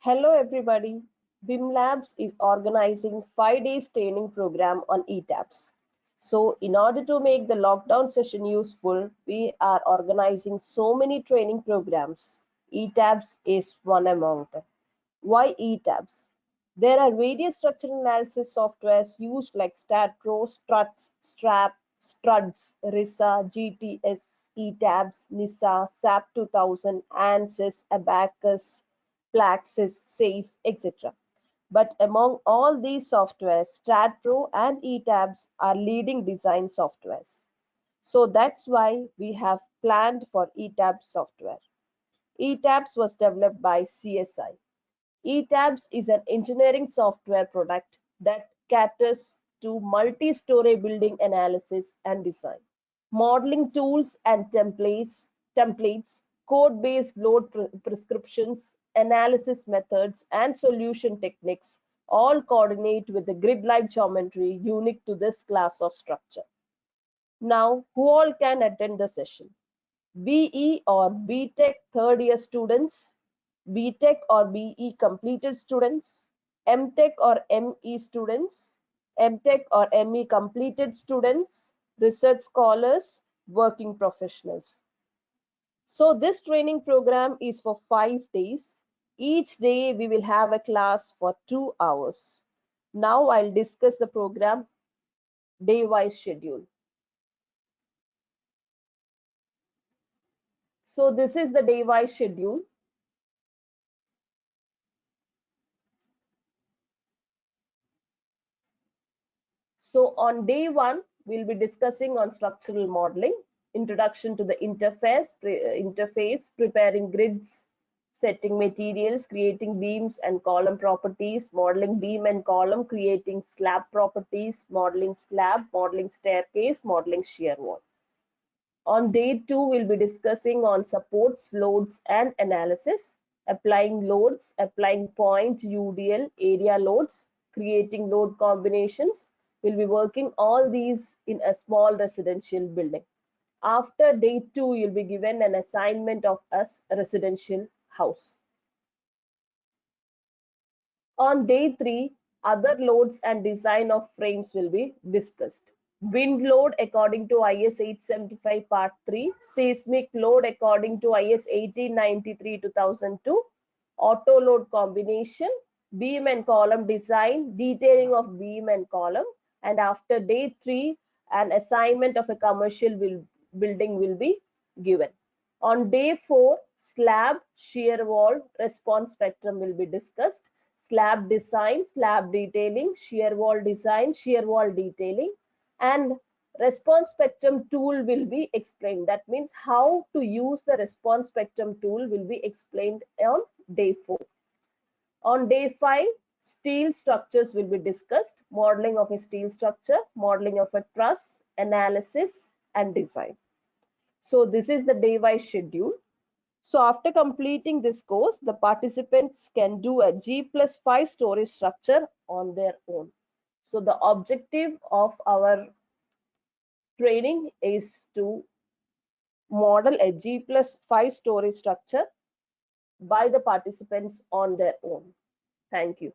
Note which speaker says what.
Speaker 1: Hello everybody. BIM Labs is organizing 5 days training program on ETABS. So in order to make the lockdown session useful, we are organizing so many training programs. ETABS is one among them. Why ETABS? There are various structural analysis softwares used like StatPro, Struts, Strap, Struts, RISA, GTS, ETABS, NISA, SAP 2000, ANSYS, Abacus, Plaxis, SAFE, etc. But among all these softwares, StatPro and ETABS are leading design softwares. So that's why we have planned for ETABS software. ETABS was developed by CSI. ETABS is an engineering software product that caters to multi-story building analysis and design. Modeling tools and templates, code-based load prescriptions, analysis methods, and solution techniques all coordinate with the grid-like geometry unique to this class of structure. Now, who all can attend the session? BE or BTech third year students, BTech or BE completed students, MTech or ME students, MTech or ME completed students, research scholars, working professionals. So this training program is for 5 days. Each day we will have a class for 2 hours. Now I'll discuss the program day-wise schedule. So this is the day-wise schedule. So on day 1, we'll be discussing on structural modeling, introduction to the interface, preparing grids, setting materials, creating beams and column properties, modeling beam and column, creating slab properties, modeling slab, modeling staircase, modeling shear wall. On day 2, we'll be discussing on supports, loads and analysis, applying loads, applying point, UDL, area loads, creating load combinations. We'll be working all these in a small residential building. After day 2, you'll be given an assignment of a residential house. On day 3, other loads and design of frames will be discussed. Wind load according to IS 875 part 3, seismic load according to IS 1893-2002, auto load combination, beam and column design, detailing of beam and column, and after day 3, an assignment of a commercial building will be given. On day 4, slab, shear wall, response spectrum will be discussed. Slab design, slab detailing, shear wall design, shear wall detailing, and response spectrum tool will be explained. That means how to use the response spectrum tool will be explained on day 4. On day 5, steel structures will be discussed, modeling of a steel structure, modeling of a truss, analysis and design. So this is the day-wise schedule. So after completing this course, the participants can do a G+5 story structure on their own. So the objective of our training is to model a G+5 story structure by the participants on their own. Thank you.